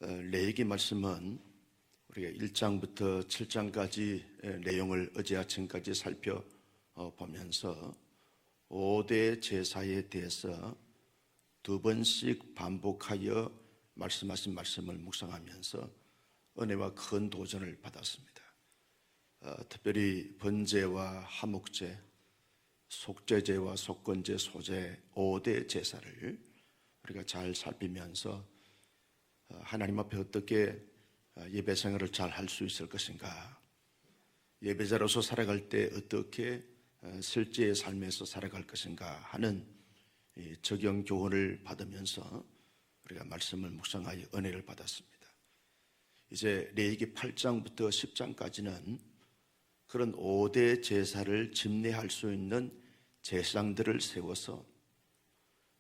레위기 말씀은 우리가 1장부터 7장까지 내용을 어제 아침까지 살펴보면서 5대 제사에 대해서 두 번씩 반복하여 말씀하신 말씀을 묵상하면서 은혜와 큰 도전을 받았습니다. 특별히 번제와 하목제, 속죄제와 속건제, 소제 5대 제사를 우리가 잘 살피면서 하나님 앞에 어떻게 예배 생활을 잘 할 수 있을 것인가, 예배자로서 살아갈 때 어떻게 실제의 삶에서 살아갈 것인가 하는 적용 교훈을 받으면서 우리가 말씀을 묵상하여 은혜를 받았습니다. 이제 레위기 8장부터 10장까지는 그런 5대 제사를 집례할 수 있는 제사장들을 세워서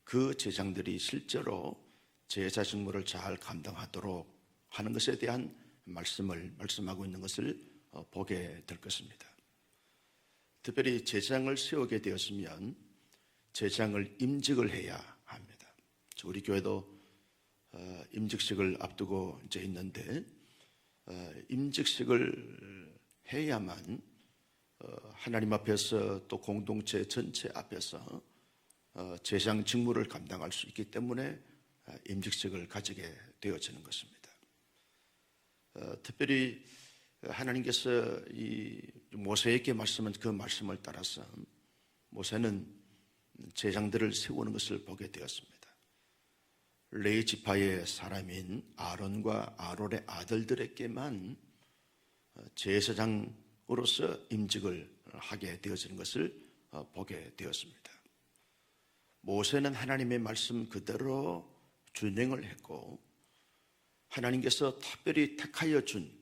그 제사장들이 실제로 제사 직무를 잘 감당하도록 하는 것에 대한 말씀을 말씀하고 있는 것을 보게 될 것입니다. 특별히 제사장을 세우게 되었으면 제사장을 임직을 해야 합니다. 우리 교회도 임직식을 앞두고 이제 있는데 임직식을 해야만 하나님 앞에서 또 공동체 전체 앞에서 제사장 직무를 감당할 수 있기 때문에 임직식을 가지게 되어지는 것입니다. 특별히 하나님께서 이 모세에게 말씀한 그 말씀을 따라서 모세는 제사장들을 세우는 것을 보게 되었습니다. 레위 지파의 사람인 아론과 아론의 아들들에게만 제사장으로서 임직을 하게 되어지는 것을 보게 되었습니다. 모세는 하나님의 말씀 그대로 준행을 했고 하나님께서 특별히 택하여 준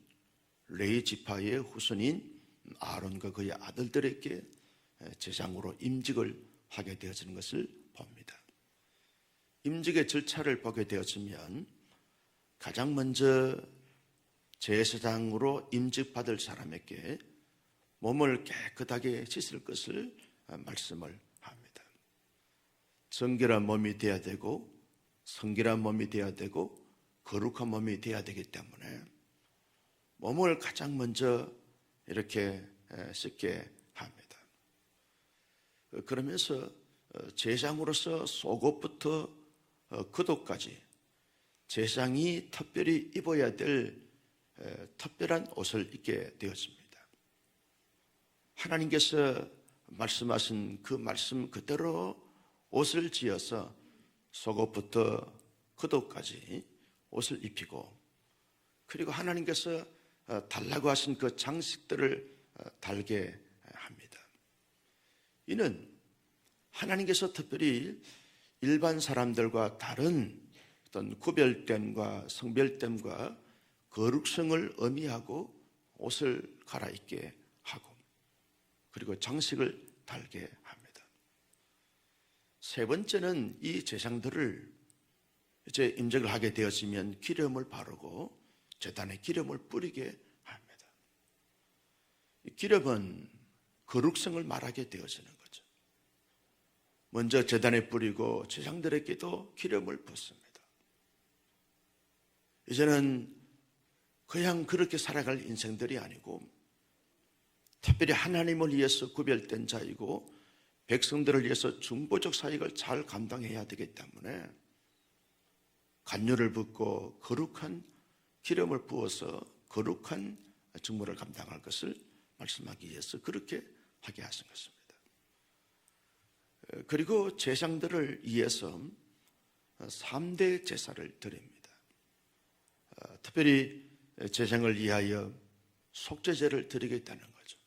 레위 지파의 후손인 아론과 그의 아들들에게 제사장으로 임직을 하게 되어지는 것을 봅니다. 임직의 절차를 보게 되었으면 가장 먼저 제사장으로 임직받을 사람에게 몸을 깨끗하게 씻을 것을 말씀을 합니다. 정결한 몸이 되어야 되고 성결한 몸이 되어야 되고 거룩한 몸이 되어야 되기 때문에 몸을 가장 먼저 이렇게 씻게 합니다. 그러면서 제사장으로서 속옷부터 겉옷까지 제사장이 특별히 입어야 될 특별한 옷을 입게 되었습니다. 하나님께서 말씀하신 그 말씀 그대로 옷을 지어서 속옷부터 겉옷까지 옷을 입히고 그리고 하나님께서 달라고 하신 그 장식들을 달게 합니다. 이는 하나님께서 특별히 일반 사람들과 다른 어떤 구별됨과 성별됨과 거룩성을 의미하고 옷을 갈아입게 하고 그리고 장식을 달게 합니다. 세 번째는 이 제사장들을 이제 임직을 하게 되었으면 기름을 바르고 제단에 기름을 뿌리게 합니다. 이 기름은 거룩성을 말하게 되어지는 거죠. 먼저 제단에 뿌리고 제사장들에게도 기름을 붓습니다. 이제는 그냥 그렇게 살아갈 인생들이 아니고 특별히 하나님을 위해서 구별된 자이고 백성들을 위해서 중보적 사역을 잘 감당해야 되기 때문에 간유를 붓고 거룩한 기름을 부어서 거룩한 직무를 감당할 것을 말씀하기 위해서 그렇게 하게 하신 것입니다. 그리고 제사장들을 위해서 3대 제사를 드립니다. 특별히 제사장을 위하여 속죄제를 드리겠다는 거죠.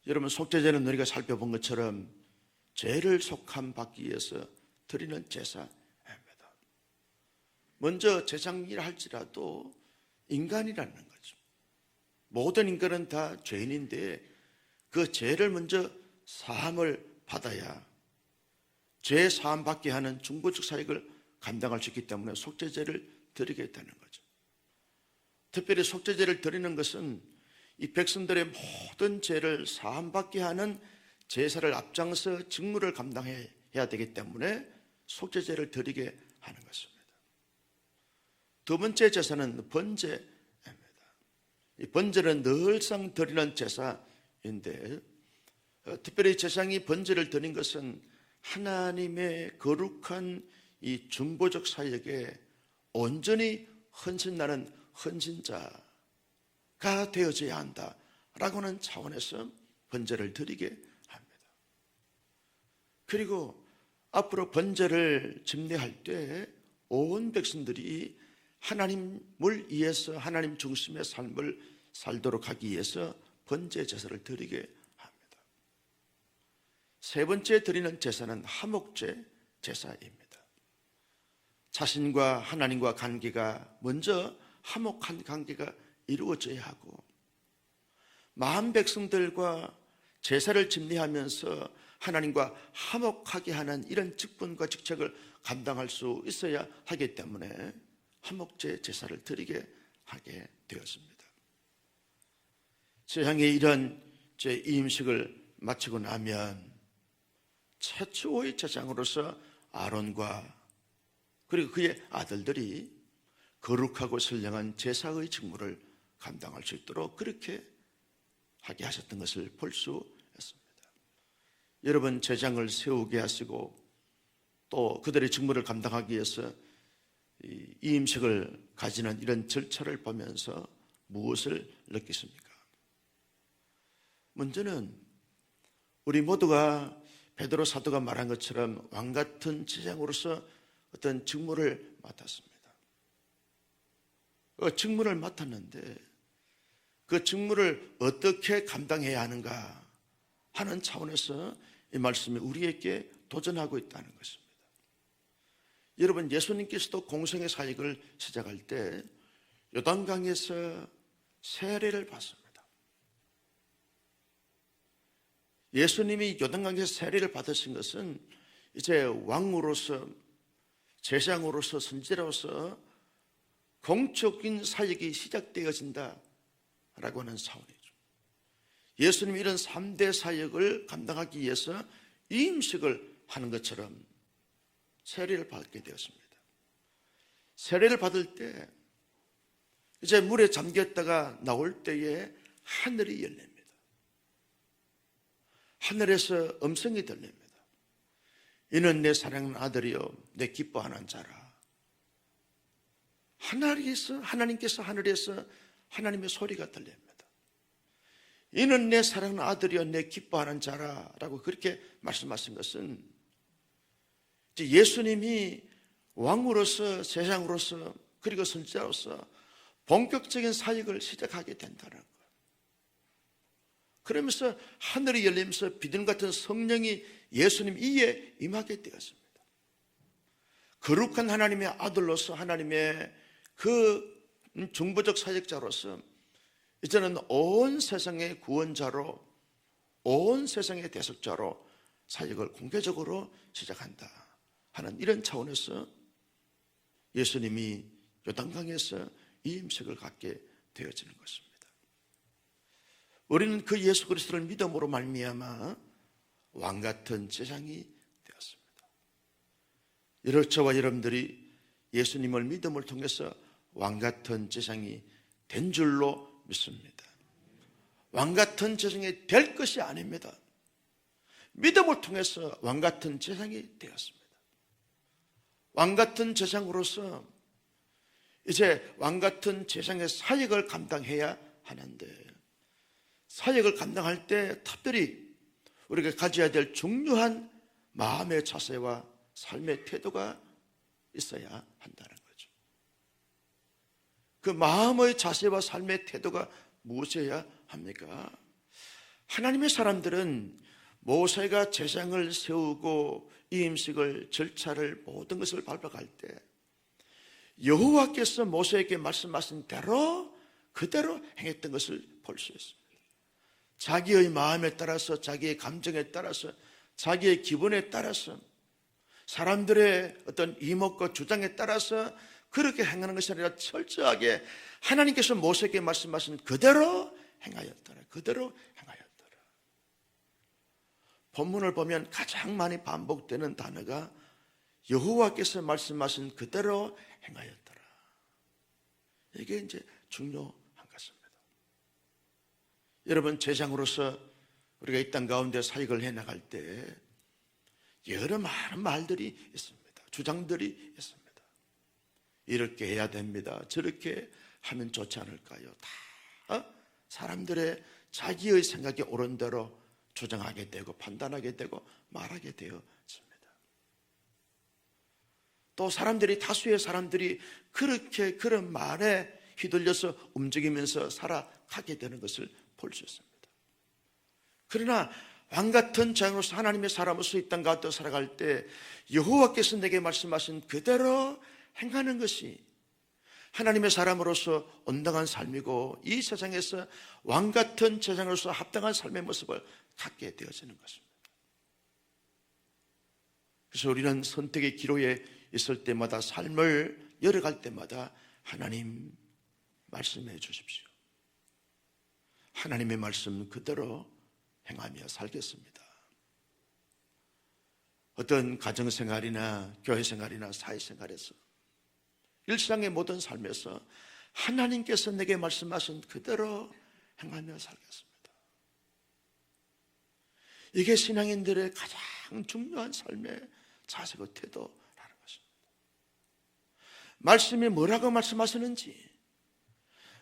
여러분, 속죄제는 우리가 살펴본 것처럼 죄를 속함 받기 위해서 드리는 제사입니다. 먼저 제사장이라 할지라도 인간이라는 거죠. 모든 인간은 다 죄인인데 그 죄를 먼저 사함을 받아야 죄 사함 받게 하는 중보적 사역을 감당할 수 있기 때문에 속죄제를 드리겠다는 거죠. 특별히 속죄제를 드리는 것은 이 백성들의 모든 죄를 사함 받게 하는 제사를 앞장서 직무를 감당해야 되기 때문에 속죄제를 드리게 하는 것입니다. 두 번째 제사는 번제입니다. 이 번제는 늘상 드리는 제사인데 특별히 제사장이 번제를 드린 것은 하나님의 거룩한 이 중보적 사역에 온전히 헌신하는 헌신자가 되어져야 한다라고 하는 차원에서 번제를 드리게 합니다. 그리고 앞으로 번제를 집례할 때 온 백성들이 하나님을 위해서 하나님 중심의 삶을 살도록 하기 위해서 번제 제사를 드리게 합니다. 세 번째 드리는 제사는 화목제 제사입니다. 자신과 하나님과 관계가 먼저 화목한 관계가 이루어져야 하고 마음 백성들과 제사를 집례하면서 하나님과 화목하게 하는 이런 직분과 직책을 감당할 수 있어야 하기 때문에 화목제 제사를 드리게 하게 되었습니다. 제사장의 이런 이임식을 마치고 나면 최초의 제사장으로서 아론과 그리고 그의 아들들이 거룩하고 선량한 제사의 직무를 감당할 수 있도록 그렇게 하게 하셨던 것을 볼 수 있습니다. 여러분, 제사장을 세우게 하시고 또 그들의 직무를 감당하기 위해서 이 임식을 가지는 이런 절차를 보면서 무엇을 느끼십니까? 먼저는 우리 모두가 베드로 사도가 말한 것처럼 왕같은 제사장으로서 어떤 직무를 맡았습니다. 그 직무를 맡았는데 그 직무를 어떻게 감당해야 하는가 하는 차원에서 이 말씀이 우리에게 도전하고 있다는 것입니다. 여러분, 예수님께서도 공생의 사역을 시작할 때 요단강에서 세례를 받습니다. 예수님이 요단강에서 세례를 받으신 것은 이제 왕으로서 제사장으로서 선지자로서 공적인 사역이 시작되어진다라고 하는 차원이죠. 예수님이 이런 3대 사역을 감당하기 위해서 이임식을 하는 것처럼 세례를 받게 되었습니다. 세례를 받을 때 이제 물에 잠겼다가 나올 때에 하늘이 열립니다. 하늘에서 음성이 들립니다. 이는 내 사랑하는 아들이요 내 기뻐하는 자라. 하나님께서 하늘에서 하나님의 소리가 들립니다. 이는 내 사랑하는 아들이요 내 기뻐하는 자라 라고 그렇게 말씀하신 것은 예수님이 왕으로서 제사장으로서 그리고 선지자로서 본격적인 사역을 시작하게 된다는 거예요. 그러면서 하늘이 열리면서 비둘기 같은 성령이 예수님 위에 임하게 되었습니다. 거룩한 하나님의 아들로서 하나님의 그 중보적 사역자로서 이제는 온 세상의 구원자로 온 세상의 대속자로 사역을 공개적으로 시작한다 하는 이런 차원에서 예수님이 요단강에서 이임식을 갖게 되어지는 것입니다. 우리는 그 예수 그리스도를 믿음으로 말미암아 왕같은 제사장이 되었습니다. 이렇게 저와 여러분들이 예수님을 믿음을 통해서 왕같은 제사장이 된 줄로 믿습니다. 왕같은 제사장이 될 것이 아닙니다. 믿음을 통해서 왕같은 제사장이 되었습니다. 왕같은 제사장으로서 이제 왕같은 제사장의 사역을 감당해야 하는데 사역을 감당할 때 특별히 우리가 가져야 될 중요한 마음의 자세와 삶의 태도가 있어야 한다는 거죠. 그 마음의 자세와 삶의 태도가 무엇이어야 합니까? 하나님의 사람들은 모세가 제사장을 세우고 이임식을 절차를 모든 것을 밟아갈 때 여호와께서 모세에게 말씀하신 대로 그대로 행했던 것을 볼 수 있습니다. 자기의 마음에 따라서 자기의 감정에 따라서 자기의 기분에 따라서 사람들의 어떤 이목과 주장에 따라서 그렇게 행하는 것이 아니라 철저하게 하나님께서 모세에게 말씀하신 그대로 행하였더라. 그대로 행하였더라. 본문을 보면 가장 많이 반복되는 단어가 여호와께서 말씀하신 그대로 행하였더라. 이게 이제 중요한 것입니다. 여러분, 제장으로서 우리가 이 땅 가운데 사역을 해나갈 때 여러 많은 말들이 있습니다. 주장들이 있습니다. 이렇게 해야 됩니다. 저렇게 하면 좋지 않을까요? 다 사람들의 자기의 생각에 옳은 대로 주장하게 되고 판단하게 되고 말하게 되어집니다. 또 사람들이, 다수의 사람들이 그렇게 그런 말에 휘둘려서 움직이면서 살아가게 되는 것을 볼 수 있습니다. 그러나 왕같은 자녀로서 하나님의 사람으로서 이 땅 가운데 살아갈 때 여호와께서 내게 말씀하신 그대로 행하는 것이 하나님의 사람으로서 온당한 삶이고, 이 세상에서 왕같은 제사장으로서 합당한 삶의 모습을 갖게 되어지는 것입니다. 그래서 우리는 선택의 기로에 있을 때마다, 삶을 열어갈 때마다 하나님 말씀해 주십시오. 하나님의 말씀 그대로 행하며 살겠습니다. 어떤 가정생활이나 교회생활이나 사회생활에서, 일상의 모든 삶에서 하나님께서 내게 말씀하신 그대로 행하며 살겠습니다. 이게 신앙인들의 가장 중요한 삶의 자세고 태도라는 것입니다. 말씀이 뭐라고 말씀하시는지,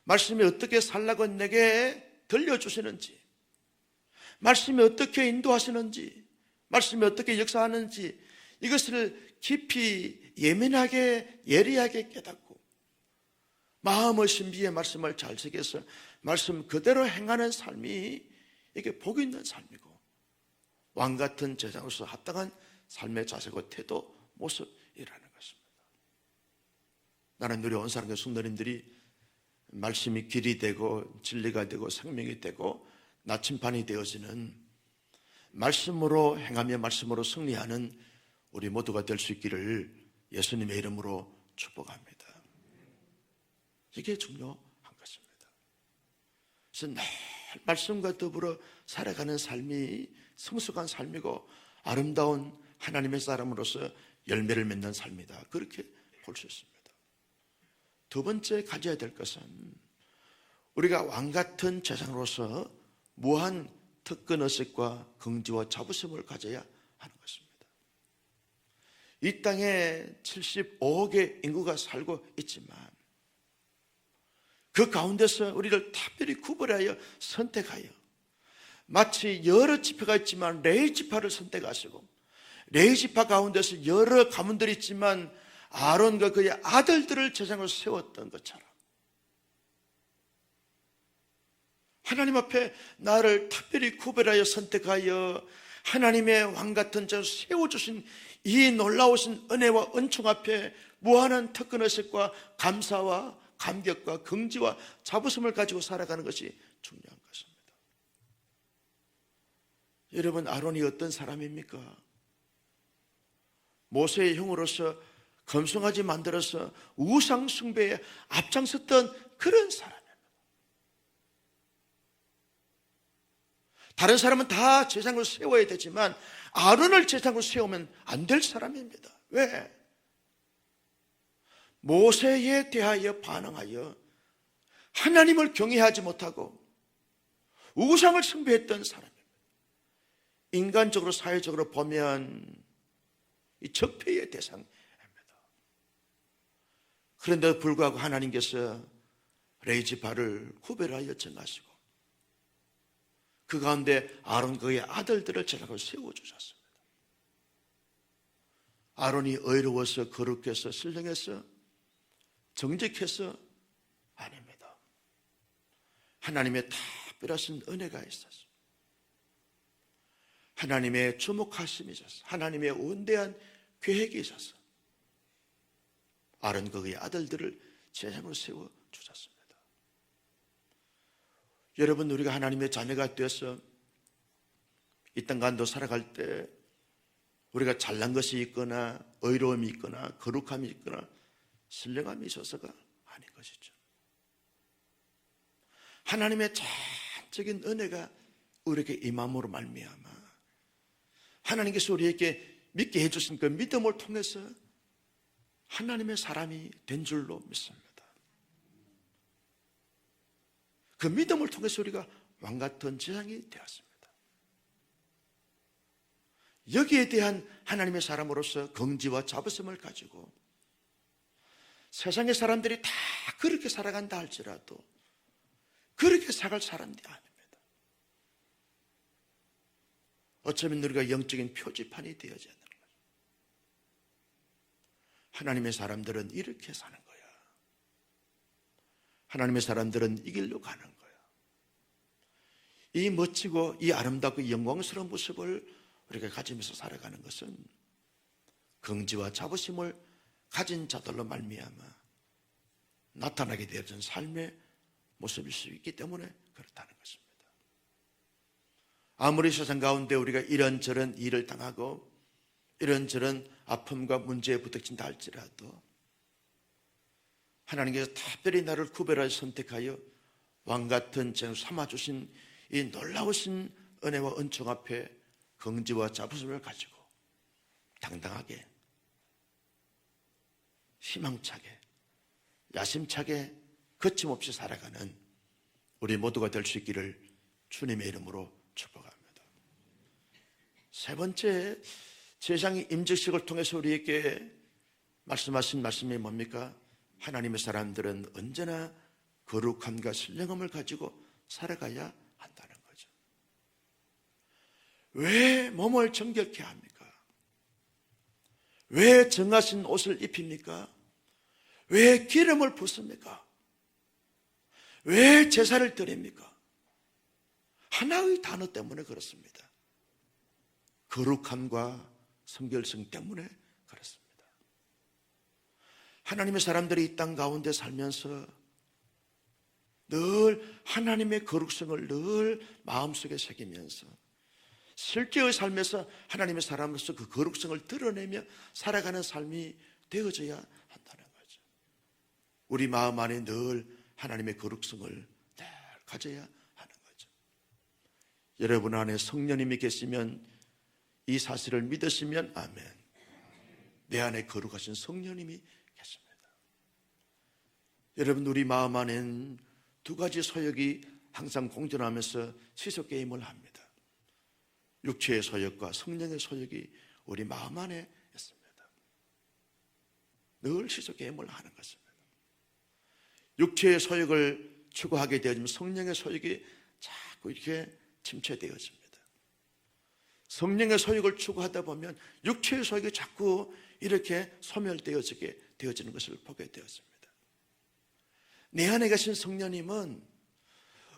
말씀이 어떻게 살라고 내게 들려주시는지, 말씀이 어떻게 인도하시는지, 말씀이 어떻게 역사하는지, 이것을 깊이 예민하게 예리하게 깨닫고 마음의 신비의 말씀을 잘 새겨서 말씀 그대로 행하는 삶이, 이게 복 있는 삶이고 왕같은 제사장으로서 합당한 삶의 자세고 태도, 모습이라는 것입니다. 나는 우리 온사랑교회 성도님들이 말씀이 길이 되고 진리가 되고 생명이 되고 나침반이 되어지는, 말씀으로 행하며 말씀으로 승리하는 우리 모두가 될 수 있기를 예수님의 이름으로 축복합니다. 이게 중요한 것입니다. 그래서 늘 말씀과 더불어 살아가는 삶이 성숙한 삶이고 아름다운 하나님의 사람으로서 열매를 맺는 삶이다, 그렇게 볼 수 있습니다. 두 번째 가져야 될 것은, 우리가 왕같은 제사장으로서 무한 특권의식과 긍지와 자부심을 가져야 하는 것입니다. 이 땅에 75억의 인구가 살고 있지만 그 가운데서 우리를 특별히 구별하여 선택하여, 마치 여러 지파가 있지만 레위 지파를 선택하시고, 레위 지파 가운데서 여러 가문들이 있지만 아론과 그의 아들들을 제사장으로 세웠던 것처럼, 하나님 앞에 나를 특별히 구별하여 선택하여 하나님의 왕같은 자로 세워주신 이 놀라우신 은혜와 은총 앞에 무한한 특권의식과 감사와 감격과 긍지와 자부심을 가지고 살아가는 것이 중요한 것입니다. 여러분, 아론이 어떤 사람입니까? 모세의 형으로서 검송아지 만들어서 우상 숭배에 앞장섰던 그런 사람입니다. 다른 사람은 다 제사장으로 세워야 되지만 아론을 제사장으로 세우면 안 될 사람입니다. 왜? 모세에 대하여 반항하여 하나님을 경외하지 못하고 우상을 숭배했던 사람입니다. 인간적으로 사회적으로 보면 이 적폐의 대상입니다. 그런데도 불구하고 하나님께서 레위 지파를 구별하여 정하시고 그 가운데 아론 그의 아들들을 제사장으로 세워주셨습니다. 아론이 의로워서 거룩해서 신령해서 정직해서 아닙니다. 하나님의 특별하신 은혜가 있었습니다. 하나님의 주목하심이 있었어요. 하나님의 원대한 계획이 있었어요. 아론 그의 아들들을 제사장으로 세워주셨습니다. 여러분, 우리가 하나님의 자녀가 되어서 이 땅 가운데 살아갈 때 우리가 잘난 것이 있거나 의로움이 있거나 거룩함이 있거나 신령함이 있어서가 아닌 것이죠. 하나님의 전적인 은혜가 우리에게 임함으로 말미암아 하나님께서 우리에게 믿게 해주신 그 믿음을 통해서 하나님의 사람이 된 줄로 믿습니다. 그 믿음을 통해서 우리가 왕 같은 제사장이 되었습니다. 여기에 대한 하나님의 사람으로서 긍지와 자부심을 가지고 세상의 사람들이 다 그렇게 살아간다 할지라도 그렇게 살아갈 사람이 아닙니다. 어쩌면 우리가 영적인 표지판이 되어져야 되는 거죠. 하나님의 사람들은 이렇게 사는 거야. 하나님의 사람들은 이 길로 가는 거야. 이 멋지고 이 아름답고 이 영광스러운 모습을 우리가 가지면서 살아가는 것은 긍지와 자부심을 가진 자들로 말미암아 나타나게 되어진 삶의 모습일 수 있기 때문에 그렇다는 것입니다. 아무리 세상 가운데 우리가 이런저런 일을 당하고 이런저런 아픔과 문제에 부닥친다 할지라도 하나님께서 특별히 나를 구별하여 선택하여 왕같은 제를 삼아주신 이 놀라우신 은혜와 은총 앞에 긍지와 자부심을 가지고 당당하게 희망차게 야심차게 거침없이 살아가는 우리 모두가 될 수 있기를 주님의 이름으로 축복합니다. 세 번째, 제사장이 임직식을 통해서 우리에게 말씀하신 말씀이 뭡니까? 하나님의 사람들은 언제나 거룩함과 신령함을 가지고 살아가야 한다는 거죠. 왜 몸을 정결케 합니까? 왜 정하신 옷을 입힙니까? 왜 기름을 붓습니까? 왜 제사를 드립니까? 하나의 단어 때문에 그렇습니다. 거룩함과 성결성 때문에 그렇습니다. 하나님의 사람들이 이 땅 가운데 살면서 늘 하나님의 거룩성을 늘 마음속에 새기면서 실제의 삶에서 하나님의 사람으로서 그 거룩성을 드러내며 살아가는 삶이 되어져야 한다는 거죠. 우리 마음 안에 늘 하나님의 거룩성을 늘 가져야 하는 거죠. 여러분 안에 성령님이 계시면 이 사실을 믿으시면 아멘. 내 안에 거룩하신 성령님이 계십니다. 여러분, 우리 마음 안에는 두 가지 서역이 항상 공존하면서 시속 게임을 합니다. 육체의 서역과 성령의 서역이 우리 마음 안에 있습니다. 늘 시속 게임을 하는 것입니다. 육체의 서역을 추구하게 되어지면 성령의 서역이 자꾸 이렇게 침체되어집니다. 성령의 서역을 추구하다 보면 육체의 서역이 자꾸 이렇게 소멸되어지게 되어지는 것을 보게 되었습니다. 내 안에 계신 성령님은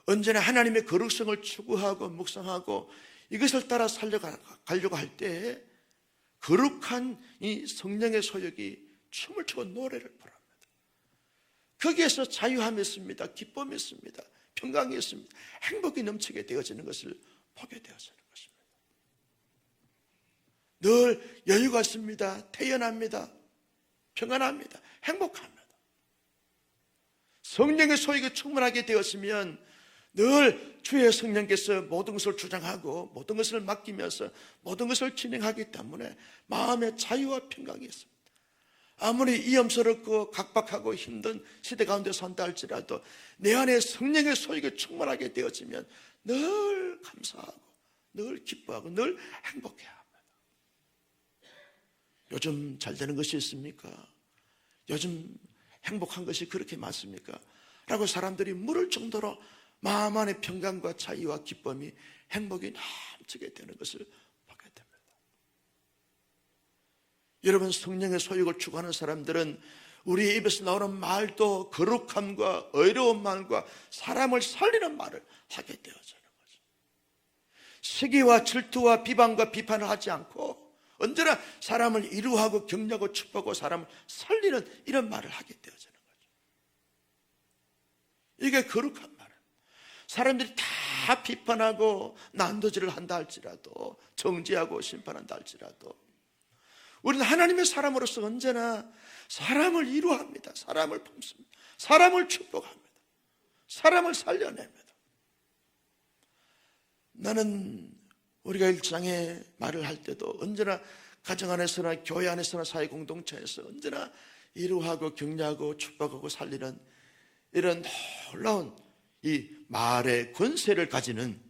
언제나 하나님의 거룩성을 추구하고 묵상하고 이것을 따라 살려가려고 할 때 거룩한 이 성령의 서역이 춤을 추고 노래를 부릅니다. 거기에서 자유함이 있습니다. 기쁨이 있습니다. 평강이 있습니다. 행복이 넘치게 되어지는 것을 보게 되어지는 것입니다. 늘 여유가 있습니다. 태연합니다. 평안합니다. 행복합니다. 성령의 소유가 충만하게 되었으면 늘 주의 성령께서 모든 것을 주장하고 모든 것을 맡기면서 모든 것을 진행하기 때문에 마음의 자유와 평강이 있습니다. 아무리 위험스럽고 각박하고 힘든 시대 가운데 산다 할지라도 내 안에 성령의 소유가 충만하게 되어지면 늘 감사하고 늘 기뻐하고 늘 행복해야 합니다. 요즘 잘 되는 것이 있습니까? 요즘 행복한 것이 그렇게 많습니까? 라고 사람들이 물을 정도로 마음 안에 평강과 자유와 기쁨이 행복이 넘치게 되는 것을 보게 됩니다. 여러분, 성령의 소유를 추구하는 사람들은 우리의 입에서 나오는 말도 거룩함과 의로운 말과 사람을 살리는 말을 하게 되어지는 거죠. 시기와 질투와 비방과 비판을 하지 않고 언제나 사람을 이루하고 격려하고 축복하고 사람을 살리는 이런 말을 하게 되어지는 거죠. 이게 거룩한 말은 사람들이 다 비판하고 난도질을 한다 할지라도 정죄하고 심판한다 할지라도 우리는 하나님의 사람으로서 언제나 사람을 이루합니다. 사람을 품습니다. 사람을 축복합니다. 사람을 살려냅니다. 나는 우리가 일상에 말을 할 때도 언제나 가정 안에서나 교회 안에서나 사회 공동체에서 언제나 이루하고 격려하고 축복하고 살리는 이런 놀라운 이 말의 권세를 가지는,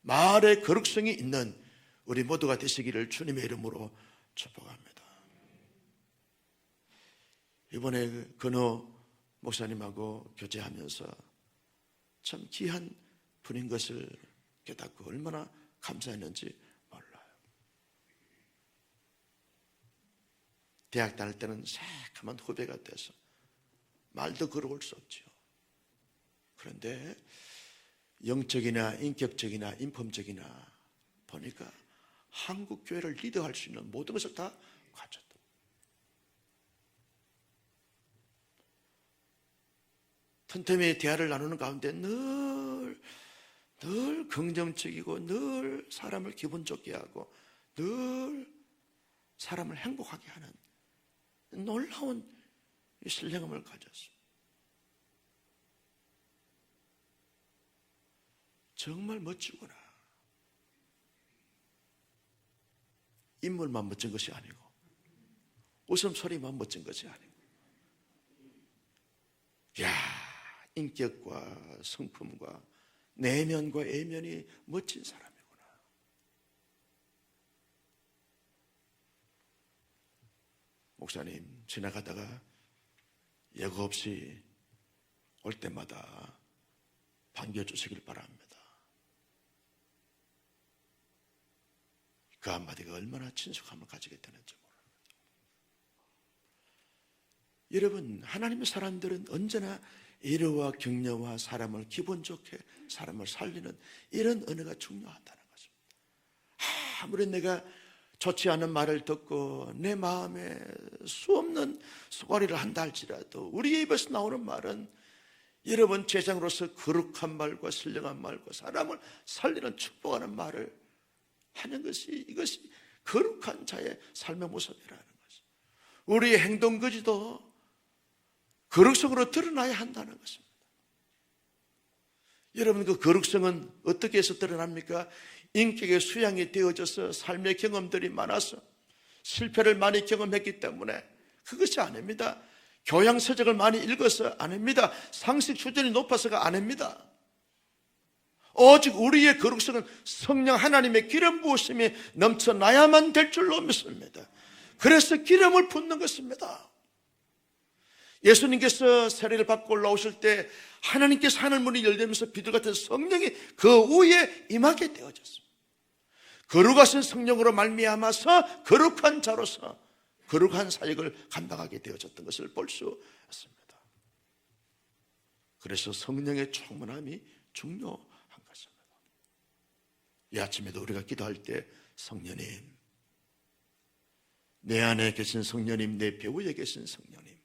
말의 거룩성이 있는 우리 모두가 되시기를 주님의 이름으로 축복합니다. 이번에 근호 목사님하고 교제하면서 참 귀한 분인 것을 깨닫고 얼마나 감사했는지 몰라요. 대학 다닐 때는 새카만 후배가 돼서 말도 걸어올 수 없죠. 그런데 영적이나 인격적이나 인품적이나 보니까 한국 교회를 리드할 수 있는 모든 것을 다 가졌다. 틈틈이 대화를 나누는 가운데 늘 긍정적이고 늘 사람을 기분 좋게 하고 늘 사람을 행복하게 하는 놀라운 신령함을 가졌습니다. 정말 멋지구나. 인물만 멋진 것이 아니고 웃음소리만 멋진 것이 아니고, 이야, 인격과 성품과 내면과 외면이 멋진 사람이구나. 목사님 지나가다가 예고 없이 올 때마다 반겨주시길 바랍니다. 그 한마디가 얼마나 친숙함을 가지게 되는지 모릅니다. 여러분, 하나님의 사람들은 언제나 위로와 격려와 사람을 기분 좋게, 사람을 살리는 이런 언어가 중요하다는 것입니다. 아무리 내가 좋지 않은 말을 듣고 내 마음에 수없는 소가리를 한다 할지라도 우리의 입에서 나오는 말은 여러분 제장으로서 거룩한 말과 신령한 말과 사람을 살리는 축복하는 말을 하는 것이, 이것이 거룩한 자의 삶의 모습이라는 것입니다. 우리의 행동 거지도 거룩성으로 드러나야 한다는 것입니다. 여러분, 그 거룩성은 어떻게 해서 드러납니까? 인격의 수양이 되어져서 삶의 경험들이 많아서 실패를 많이 경험했기 때문에 그것이 아닙니다. 교양서적을 많이 읽어서 아닙니다. 상식 수준이 높아서가 아닙니다. 오직 우리의 거룩성은 성령 하나님의 기름 부으심이 넘쳐나야만 될 줄로 믿습니다. 그래서 기름을 붓는 것입니다. 예수님께서 세례를 받고 올라오실 때 하나님께서 하늘문이 열리면서 비둘 같은 성령이 그 위에 임하게 되어졌습니다. 거룩하신 성령으로 말미암아서 거룩한 자로서 거룩한 사역을 감당하게 되어졌던 것을 볼 수 있습니다. 그래서 성령의 충만함이 중요한 것입니다. 이 아침에도 우리가 기도할 때 성령님, 내 안에 계신 성령님, 내 배후에 계신 성령님,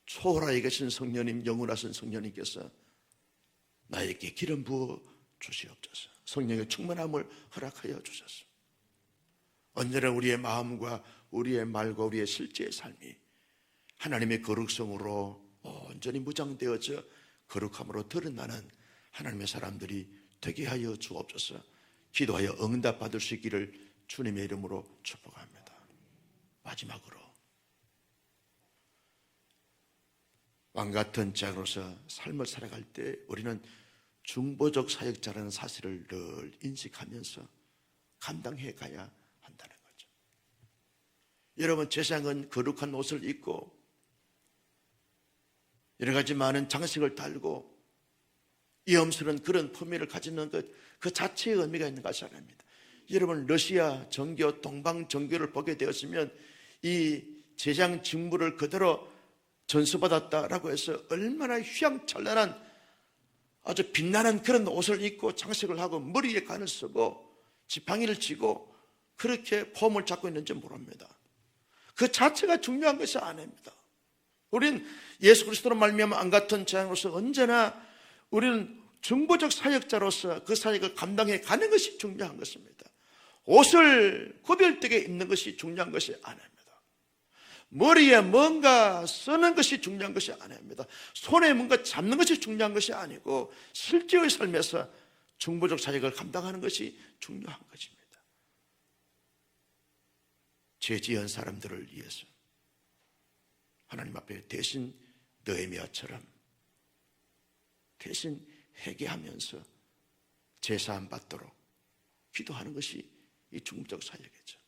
초월하에 계신 성령님, 영원하신 성령님께서 나에게 기름 부어 주시옵소서. 성령의 충만함을 허락하여 주소서. 언제나 우리의 마음과 우리의 말과 우리의 실제의 삶이 하나님의 거룩성으로 온전히 무장되어져 거룩함으로 드러나는 하나님의 사람들이 되게 하여 주옵소서. 기도하여 응답받을 수 있기를 주님의 이름으로 축복합니다. 마지막으로 왕같은 자로서 삶을 살아갈 때 우리는 중보적 사역자라는 사실을 늘 인식하면서 감당해 가야 한다는 거죠. 여러분, 제사장은 거룩한 옷을 입고 여러 가지 많은 장식을 달고 위험스러운 그런 품위를 가지는 그 자체의 의미가 있는 것이 아닙니다. 여러분, 러시아 정교, 동방 정교를 보게 되었으면 이 제사장 직무를 그대로 전수받았다라고 해서 얼마나 휘황찬란한 아주 빛나는 그런 옷을 입고 장식을 하고 머리에 관을 쓰고 지팡이를 쥐고 그렇게 폼을 잡고 있는지 모릅니다. 그 자체가 중요한 것이 아닙니다. 우리는 예수 그리스도로 말미암아 안 같은 제사장으로서 언제나 우리는 중보적 사역자로서 그 사역을 감당해 가는 것이 중요한 것입니다. 옷을 구별되게 입는 것이 중요한 것이 아닙니다. 머리에 뭔가 쓰는 것이 중요한 것이 아닙니다. 손에 뭔가 잡는 것이 중요한 것이 아니고 실제의 삶에서 중보적 사역을 감당하는 것이 중요한 것입니다. 죄 지은 사람들을 위해서 하나님 앞에 대신 느헤미야처럼 대신 회개하면서 제사함 받도록 기도하는 것이 이 중보적 사역이죠.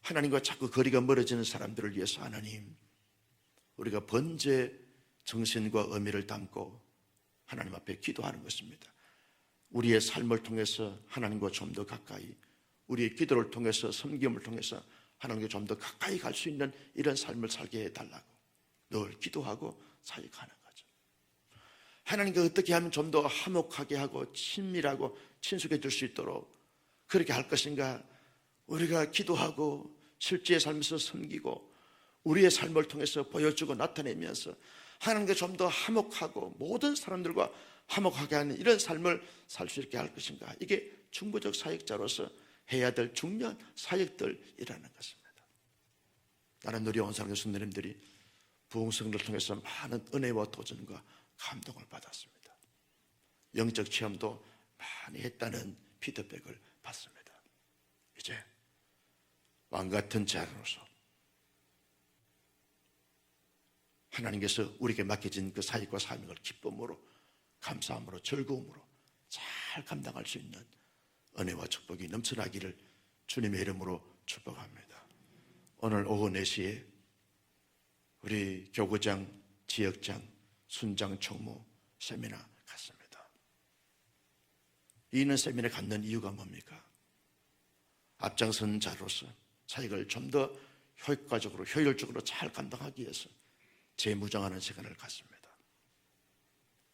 하나님과 자꾸 거리가 멀어지는 사람들을 위해서 하나님, 우리가 번제 정신과 의미를 담고 하나님 앞에 기도하는 것입니다. 우리의 삶을 통해서 하나님과 좀 더 가까이, 우리의 기도를 통해서, 섬김을 통해서 하나님과 좀 더 가까이 갈 수 있는 이런 삶을 살게 해달라고 늘 기도하고 사역하는 거죠. 하나님과 어떻게 하면 좀 더 화목하게 하고 친밀하고 친숙해질 수 있도록 그렇게 할 것인가? 우리가 기도하고 실제 삶에서 섬기고 우리의 삶을 통해서 보여주고 나타내면서 하나님과 좀 더 화목하고 모든 사람들과 화목하게 하는 이런 삶을 살 수 있게 할 것인가? 이게 중보적 사역자로서 해야 될 중요한 사역들이라는 것입니다. 나는 우리 온상교 성도님들이 부흥성도를 통해서 많은 은혜와 도전과 감동을 받았습니다. 영적 체험도 많이 했다는 피드백을 받습니다. 이제 왕같은 자로서 하나님께서 우리에게 맡겨진 그 사역과 사명을 기쁨으로, 감사함으로, 즐거움으로 잘 감당할 수 있는 은혜와 축복이 넘쳐나기를 주님의 이름으로 축복합니다. 오늘 오후 4시에 우리 교구장, 지역장, 순장, 총무 세미나 갖습니다. 이는 세미나 갖는 이유가 뭡니까? 앞장선 자로서 사역을 좀 더 효과적으로, 효율적으로 잘 감당하기 위해서 재무장하는 시간을 갖습니다.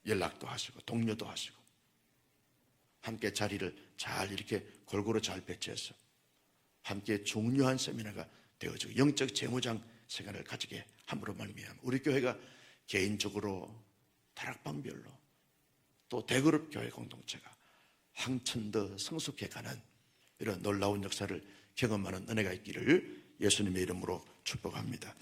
연락도 하시고 동료도 하시고 함께 자리를 잘 이렇게 골고루 잘 배치해서 함께 중요한 세미나가 되어지고 영적 재무장 시간을 가지게 함으로 말미암아 우리 교회가 개인적으로 다락방별로 또 대그룹 교회 공동체가 한층 더 성숙해가는 이런 놀라운 역사를 경험하는 은혜가 있기를 예수님의 이름으로 축복합니다.